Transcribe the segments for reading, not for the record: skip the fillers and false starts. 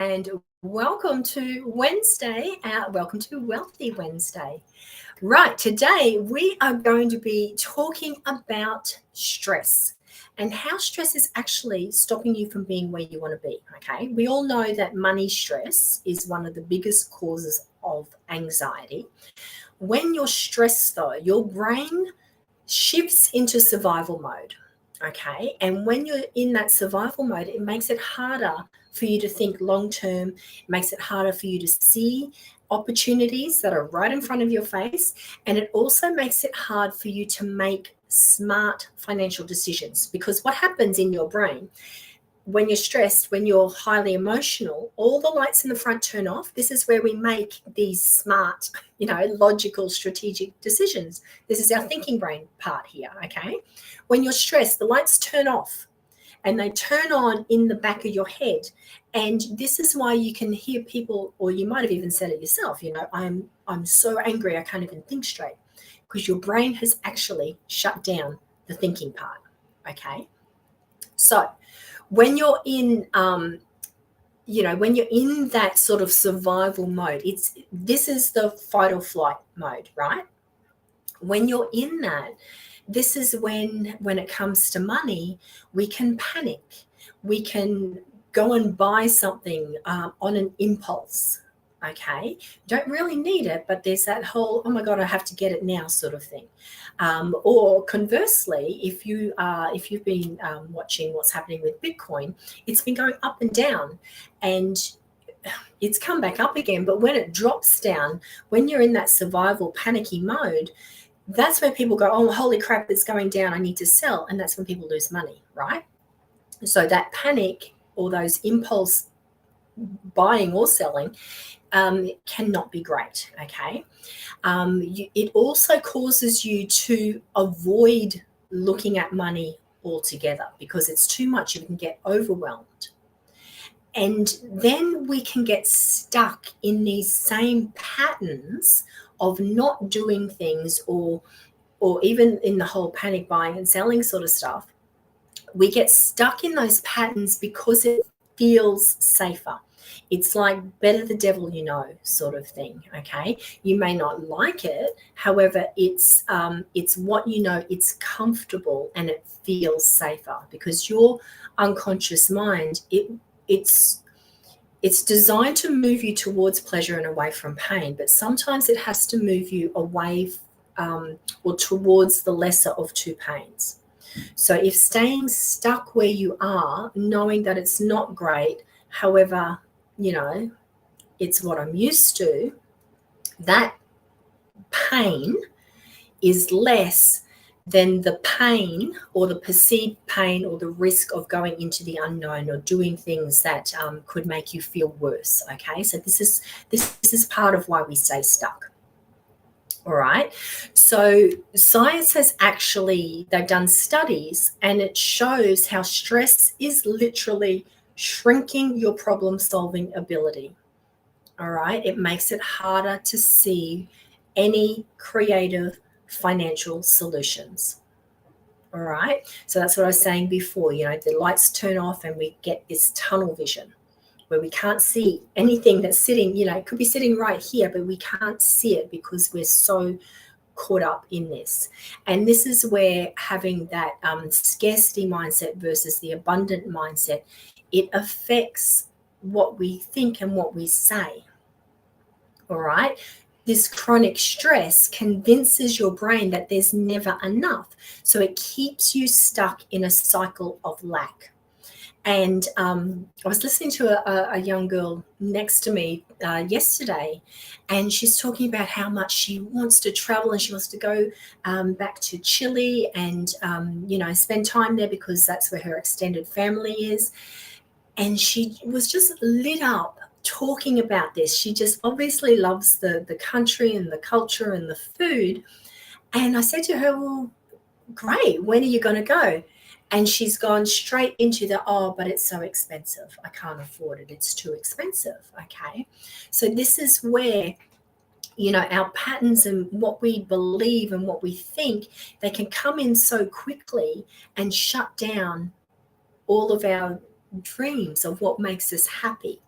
and welcome to Wednesday. Welcome to Wealthy Wednesday. Right, today we are going to be talking about stress and how stress is actually stopping you from being where you want to be. Okay, we all know that money stress is one of the biggest causes of anxiety. When you're stressed, though, your brain shifts into survival mode. Okay. And when you're in that survival mode, it makes it harder for you to think long term. It makes it harder for you to see opportunities that are right in front of your face. And it also makes it hard for you to make smart financial decisions, because what happens in your brain when you're stressed, when you're highly emotional, all the lights in the front turn off. This is where we make these smart, logical, strategic decisions. This is our thinking brain part here, okay? When you're stressed, the lights turn off and they turn on in the back of your head. And this is why you can hear people, or you might have even said it yourself, I'm so angry I can't even think straight, because your brain has actually shut down the thinking part, okay? So when you're in when you're in that sort of survival mode, this is the fight or flight mode, right? When you're in that, this is when it comes to money, we can panic. We can go and buy something on an impulse. Okay, don't really need it, but there's that whole, oh my god, I have to get it now sort of thing. Or conversely, if you've been watching what's happening with Bitcoin, it's been going up and down, and it's come back up again. But when it drops down, when you're in that survival panicky mode, that's where people go, oh, holy crap, it's going down, I need to sell. And that's when people lose money, right? So that panic or those impulse buying or selling cannot be great, okay? It also causes you to avoid looking at money altogether, because it's too much. You can get overwhelmed. And then we can get stuck in these same patterns of not doing things, or even in the whole panic buying and selling sort of stuff. We get stuck in those patterns because it feels safer. It's like better the devil you know sort of thing, okay? You may not like it, however, it's what you know, it's comfortable and it feels safer, because your unconscious mind, it's designed to move you towards pleasure and away from pain, but sometimes it has to move you away or towards the lesser of two pains. So if staying stuck where you are, knowing that it's not great, however, it's what I'm used to, that pain is less than the pain or the perceived pain or the risk of going into the unknown or doing things that could make you feel worse, okay? So this is part of why we stay stuck. All right. So science has they've done studies, and it shows how stress is literally shrinking your problem solving ability. All right. It makes it harder to see any creative financial solutions. All right. So that's what I was saying before, the lights turn off and we get this tunnel vision, where we can't see anything that's sitting, it could be sitting right here, but we can't see it because we're so caught up in this. And this is where having that scarcity mindset versus the abundant mindset, it affects what we think and what we say. All right. This chronic stress convinces your brain that there's never enough. So it keeps you stuck in a cycle of lack. And I was listening to a young girl next to me yesterday, and she's talking about how much she wants to travel, and she wants to go back to Chile and, spend time there, because that's where her extended family is. And she was just lit up talking about this. She just obviously loves the country and the culture and the food. And I said to her, well, great, when are you going to go? And she's gone straight into but it's so expensive. I can't afford it. It's too expensive. Okay. So this is where, our patterns and what we believe and what we think, they can come in so quickly and shut down all of our dreams of what makes us happy.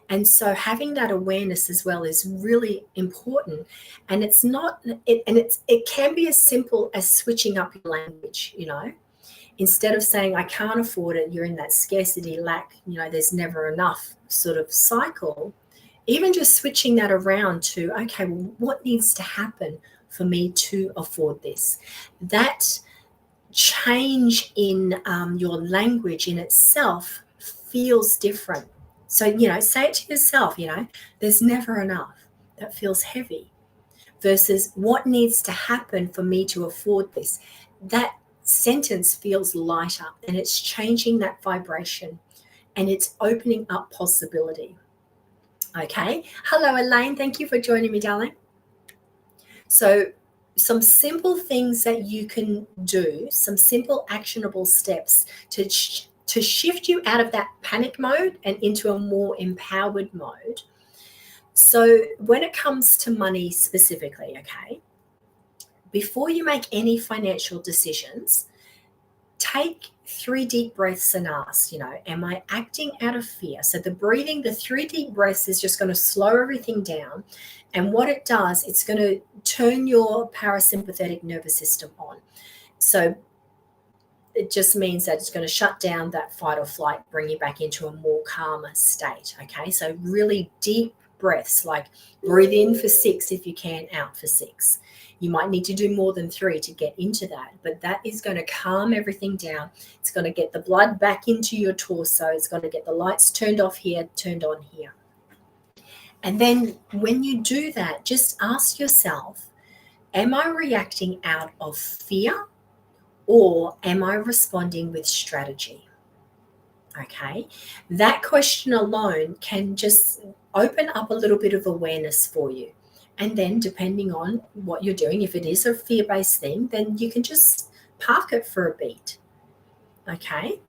And so having that awareness as well is really important. And it can be as simple as switching up your language, instead of saying I can't afford it, you're in that scarcity, lack, there's never enough sort of cycle. Even just switching that around to, okay, well, what needs to happen for me to afford this? That change in your language in itself feels different. So, say it to yourself, there's never enough. That feels heavy. Versus what needs to happen for me to afford this? That sentence feels lighter, and it's changing that vibration, and it's opening up possibility. Okay. Hello, Elaine. Thank you for joining me, darling. So, some simple things that you can do, some simple actionable steps to shift you out of that panic mode and into a more empowered mode. So, when it comes to money specifically, okay, before you make any financial decisions, take 3 deep breaths and ask, am I acting out of fear? So the breathing, the 3 deep breaths is just going to slow everything down. And what it does, it's going to turn your parasympathetic nervous system on. So it just means that it's going to shut down that fight or flight, bring you back into a more calmer state. Okay, so really deep breaths, like breathe in for 6 if you can, out for 6. You might need to do more than 3 to get into that, but that is going to calm everything down. It's going to get the blood back into your torso. It's going to get the lights turned off here, turned on here. And then when you do that, just ask yourself, am I reacting out of fear, or am I responding with strategy? Okay, that question alone can just open up a little bit of awareness for you. And then depending on what you're doing, if it is a fear-based thing, then you can just park it for a beat. Okay,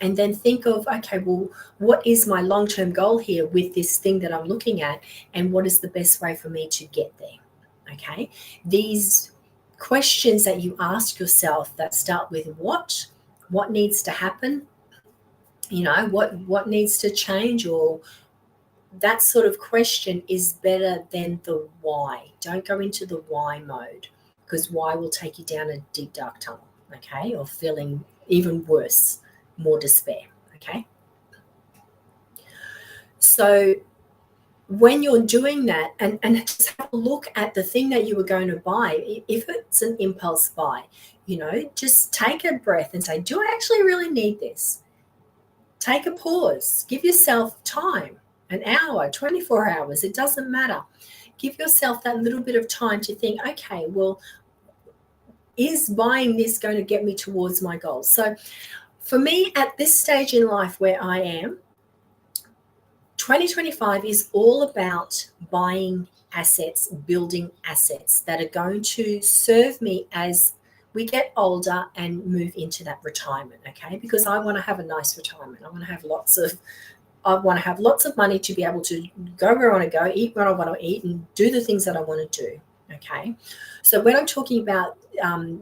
and then think of, okay, well, what is my long-term goal here with this thing that I'm looking at, and what is the best way for me to get there? Okay, these questions that you ask yourself that start with what needs to happen, what needs to change, or that sort of question is better than the why. Don't go into the why mode, because why will take you down a deep dark tunnel, okay, or feeling even worse, more despair. Okay, so when you're doing that, and just have a look at the thing that you were going to buy. If it's an impulse buy, just take a breath and say, do I actually really need this? Take a pause, give yourself time, an hour, 24 hours, it doesn't matter. Give yourself that little bit of time to think, okay, well, is buying this going to get me towards my goals? So for me, at this stage in life where I am, 2025 is all about buying assets, building assets that are going to serve me as we get older and move into that retirement, okay? Because I want to have a nice retirement. I want to have lots of money to be able to go where I want to go, eat what I want to eat, and do the things that I want to do, okay? So when I'm talking about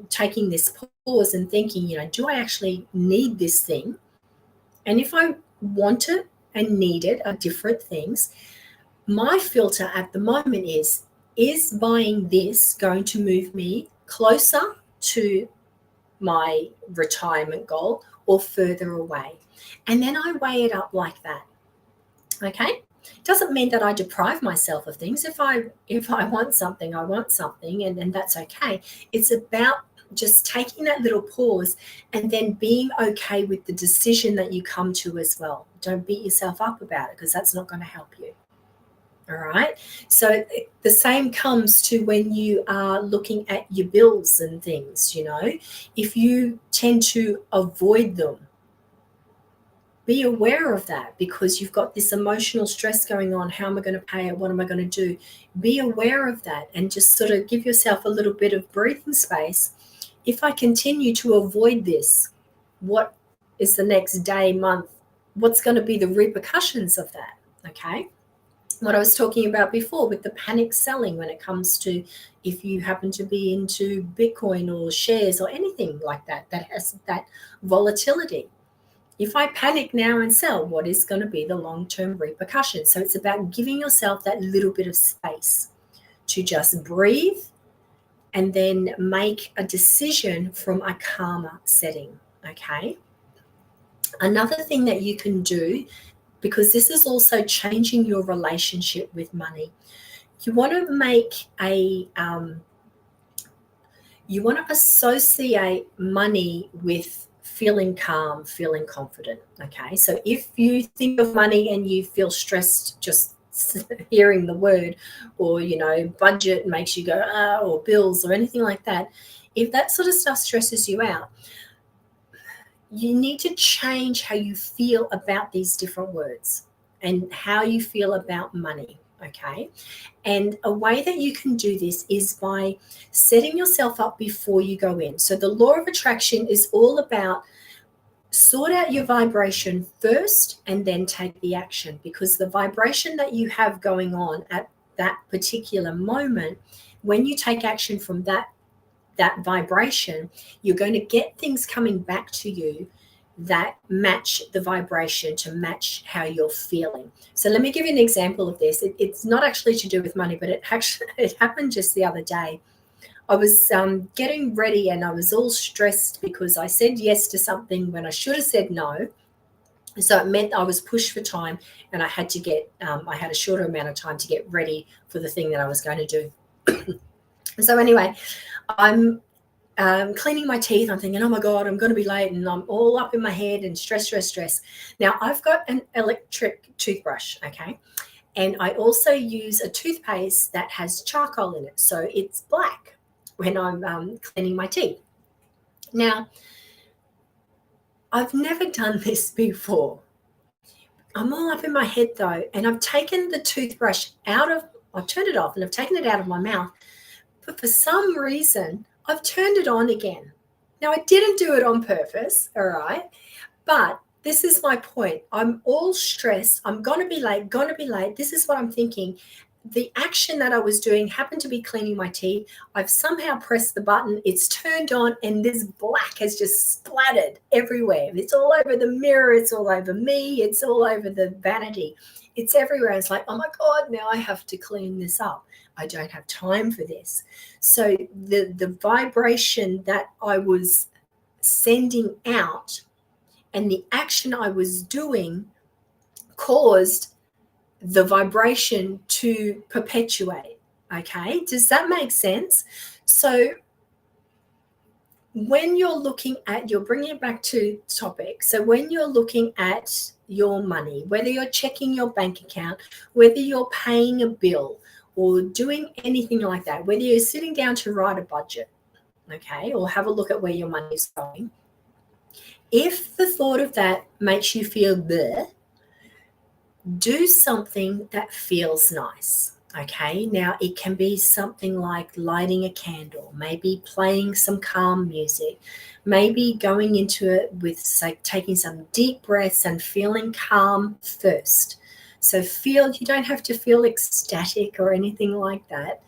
taking this pause and thinking, do I actually need this thing? And if I want it and need it are different things. My filter at the moment is buying this going to move me closer to my retirement goal or further away? And then I weigh it up like that. Okay? Doesn't mean that I deprive myself of things. If I want something, I want something, and that's okay. It's about just taking that little pause and then being okay with the decision that you come to as well. Don't beat yourself up about it, because that's not going to help you. All right. So the same comes to when you are looking at your bills and things, if you tend to avoid them, be aware of that, because you've got this emotional stress going on. How am I going to pay it? What am I going to do? Be aware of that and just sort of give yourself a little bit of breathing space. If I continue to avoid this, what is the next day, month? What's going to be the repercussions of that? Okay. What I was talking about before with the panic selling, when it comes to if you happen to be into Bitcoin or shares or anything like that, that has that volatility. If I panic now and sell, what is going to be the long-term repercussion? So it's about giving yourself that little bit of space to just breathe and then make a decision from a calmer setting, okay? Another thing that you can do, because this is also changing your relationship with money, you want to make you want to associate money with feeling calm, feeling confident, okay? So if you think of money and you feel stressed just hearing the word, or, budget makes you go, or bills or anything like that, if that sort of stuff stresses you out, you need to change how you feel about these different words and how you feel about money, okay? And a way that you can do this is by setting yourself up before you go in. So the law of attraction is all about sort out your vibration first and then take the action, because the vibration that you have going on at that particular moment, when you take action from that vibration, you're going to get things coming back to you that match the vibration, to match how you're feeling. So let me give you an example of this. It's not actually to do with money, but it happened just the other day. I was getting ready and I was all stressed because I said yes to something when I should have said no. So it meant I was pushed for time, and I had to get, I had a shorter amount of time to get ready for the thing that I was going to do. So anyway, I'm cleaning my teeth. I'm thinking, oh my God, I'm going to be late, and I'm all up in my head and stress. Now I've got an electric toothbrush, okay? And I also use a toothpaste that has charcoal in it. So it's black when I'm cleaning my teeth. Now, I've never done this before. I'm all up in my head though, and I've taken the toothbrush I've turned it off and I've taken it out of my mouth. But for some reason, I've turned it on again. Now, I didn't do it on purpose, all right? But this is my point. I'm all stressed. I'm going to be late. This is what I'm thinking. The action that I was doing happened to be cleaning my teeth. I've somehow pressed the button. It's turned on, and this black has just splattered everywhere. It's all over the mirror. It's all over me. It's all over the vanity. It's everywhere. It's like, oh my God, now I have to clean this up. I don't have time for this. So the vibration that I was sending out and the action I was doing caused the vibration to perpetuate. Okay, does that make sense? So when you're bringing it back to topic. So when you're looking at your money, whether you're checking your bank account, whether you're paying a bill or doing anything like that, whether you're sitting down to write a budget, okay, or have a look at where your money is going, if the thought of that makes you feel bleh, do something that feels nice. Okay, now it can be something like lighting a candle, maybe playing some calm music, maybe going into it with, say, taking some deep breaths and feeling calm first. So you don't have to feel ecstatic or anything like that.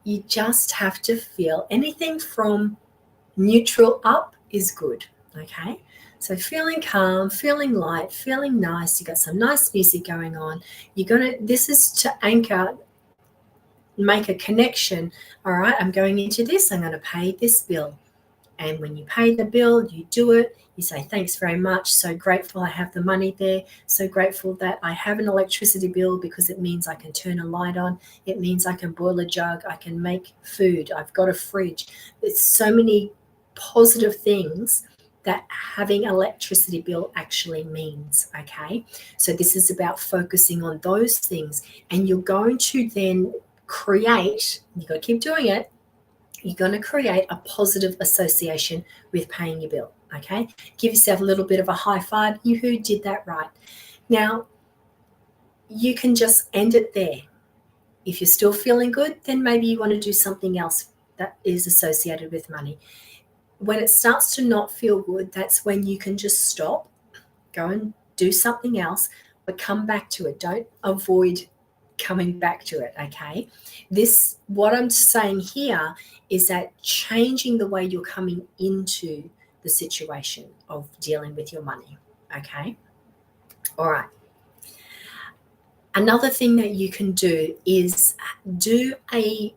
You just have to feel anything from neutral up is good. Okay, so feeling calm, feeling light, feeling nice. You got some nice music going on. This is to anchor, make a connection. All right, I'm going into this. I'm going to pay this bill. And when you pay the bill, you do it. You say, thanks very much. So grateful I have the money there. So grateful that I have an electricity bill, because it means I can turn a light on. It means I can boil a jug. I can make food. I've got a fridge. There's so many positive things that having an electricity bill actually means, okay? So this is about focusing on those things. And you're going to then create, you've got to keep doing it, you're going to create a positive association with paying your bill, okay? Give yourself a little bit of a high five. You did that right. Now, you can just end it there. If you're still feeling good, then maybe you want to do something else that is associated with money. When it starts to not feel good, that's when you can just stop, go and do something else, but come back to it. Don't avoid coming back to it, okay? What I'm saying here is that changing the way you're coming into the situation of dealing with your money. Okay. All right. Another thing that you can do is do a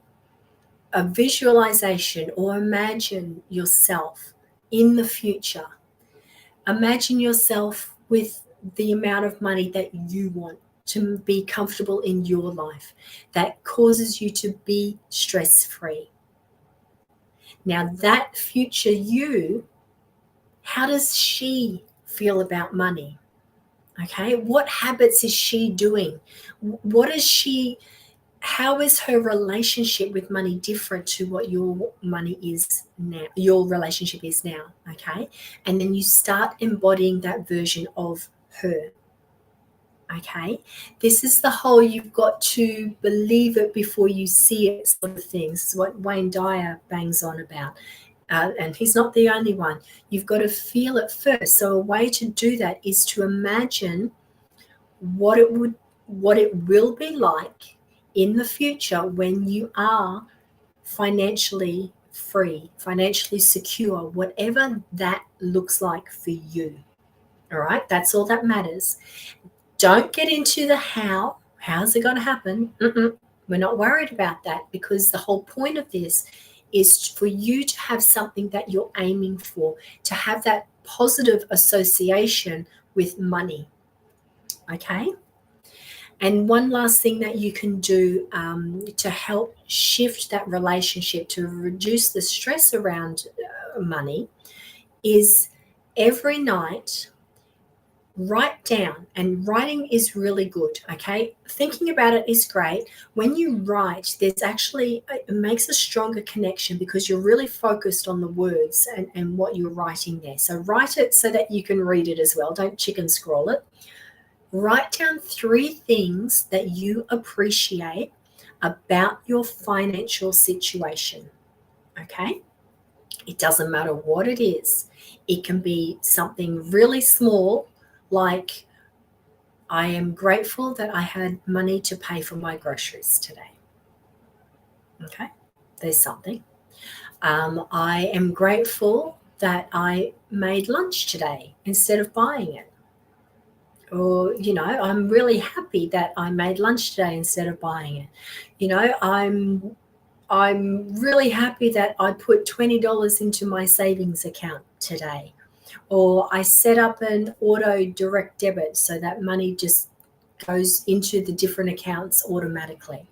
visualization or imagine yourself in the future. Imagine yourself with the amount of money that you want to be comfortable in your life, that causes you to be stress free. Now, that future you, how does she feel about money? Okay, what habits is she doing? What is she, how is her relationship with money different to what your money is now, your relationship is now? Okay, and then you start embodying that version of her. Okay, this is the whole you've got to believe it before you see it sort of thing. This is what Wayne Dyer bangs on about. And he's not the only one. You've got to feel it first. So a way to do that is to imagine what it will be like in the future when you are financially free, financially secure, whatever that looks like for you. All right, that's all that matters. Don't get into the how's it going to happen. We're not worried about that, because the whole point of this is for you to have something that you're aiming for, to have that positive association with money. Okay. And one last thing that you can do to help shift that relationship, to reduce the stress around money, is every night write down. And writing is really good. Okay, thinking about it is great. When you write, there's actually, it makes a stronger connection because you're really focused on the words and what you're writing there. So write it so that you can read it as well. Don't chicken scroll it. Write down 3 things that you appreciate about your financial situation. Okay, it doesn't matter what it is. It can be something really small, like, I am grateful that I had money to pay for my groceries today. Okay, there's something. I am grateful that I made lunch today instead of buying it. Or, I'm really happy that I made lunch today instead of buying it. I'm really happy that I put $20 into my savings account today. Or I set up an auto direct debit so that money just goes into the different accounts automatically.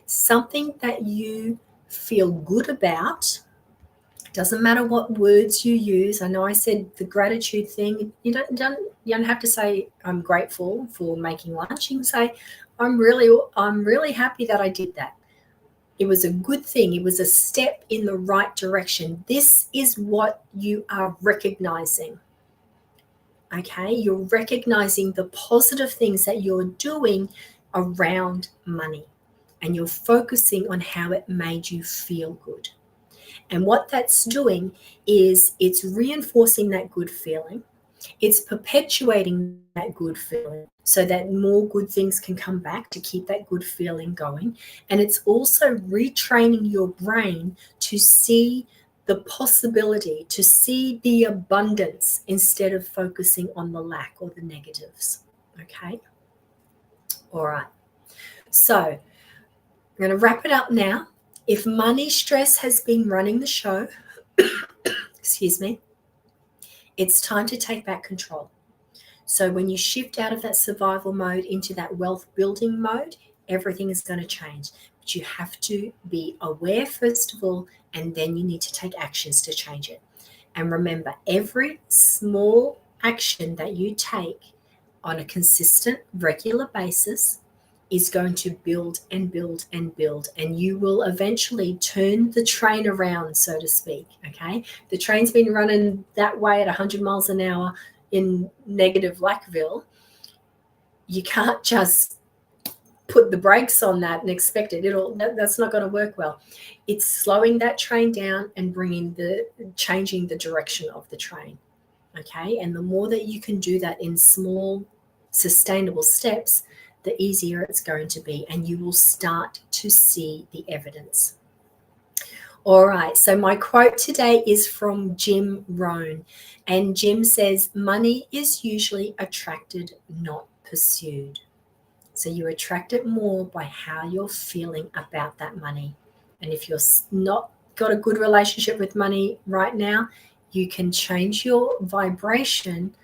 Something that you feel good about. Doesn't matter what words you use. I know I said the gratitude thing. You don't have to say I'm grateful for making lunch. You can say I'm really happy that I did that. It was a good thing. It was a step in the right direction. This is what you are recognizing. Okay, you're recognizing the positive things that you're doing around money, and you're focusing on how it made you feel good. And what that's doing is it's reinforcing that good feeling. It's perpetuating that good feeling so that more good things can come back to keep that good feeling going. And it's also retraining your brain to see the possibility, to see the abundance instead of focusing on the lack or the negatives. Okay? All right. So I'm going to wrap it up now. If money stress has been running the show, excuse me, it's time to take back control. So when you shift out of that survival mode into that wealth building mode, everything is going to change. But you have to be aware first of all, and then you need to take actions to change it. And remember, every small action that you take on a consistent, regular basis is going to build and build and build, and you will eventually turn the train around, so to speak. Okay, the train's been running that way at 100 miles an hour in negative Lackville. You can't just put the brakes on that and expect it. That's not going to work well. It's slowing that train down and changing the direction of the train. Okay, and the more that you can do that in small, sustainable steps, the easier it's going to be, and you will start to see the evidence. All right, so my quote today is from Jim Rohn, and Jim says, "Money is usually attracted, not pursued." So you attract it more by how you're feeling about that money. And if you're not got a good relationship with money right now, you can change your vibration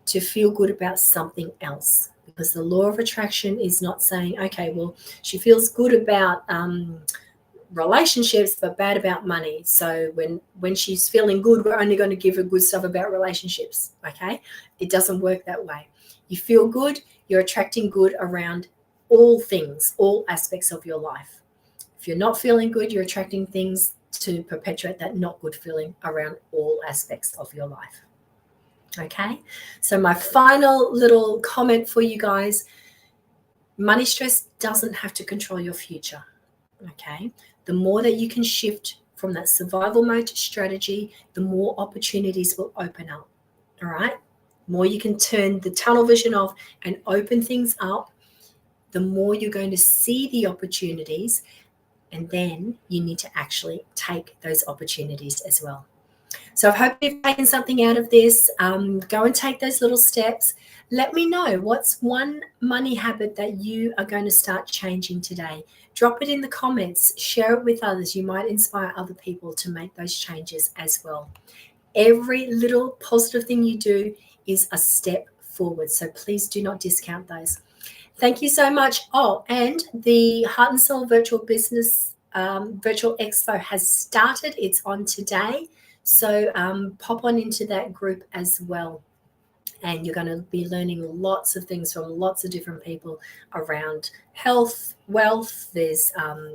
to feel good about something else. Because the law of attraction is not saying, okay, well, she feels good about relationships but bad about money, so when she's feeling good, we're only going to give her good stuff about relationships. Okay, it doesn't work that way. You feel good, you're attracting good around all things, all aspects of your life. If you're not feeling good, you're attracting things to perpetuate that not good feeling around all aspects of your life. Okay, so my final little comment for you guys: money stress doesn't have to control your future. Okay, the more that you can shift from that survival mode to strategy, the more opportunities will open up. All right, the more you can turn the tunnel vision off and open things up, the more you're going to see the opportunities, and then you need to actually take those opportunities as well. So I hope you've taken something out of this. Go and take those little steps. Let me know what's one money habit that you are going to start changing today. Drop it in the comments. Share it with others. You might inspire other people to make those changes as well. Every little positive thing you do is a step forward. So please do not discount those. Thank you so much. Oh, and the Heart and Soul Virtual Business Virtual Expo has started. It's on today. So pop on into that group as well. And you're going to be learning lots of things from lots of different people around health, wealth. There's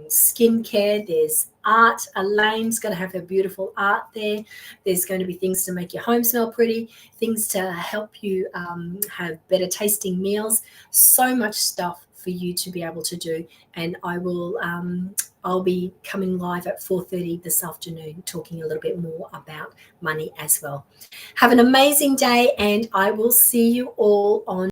skincare, there's art. Elaine's going to have her beautiful art there. There's going to be things to make your home smell pretty, things to help you have better tasting meals. So much stuff for you to be able to do. And I'll be coming live at 4:30 this afternoon, talking a little bit more about money as well. Have an amazing day, and I will see you all on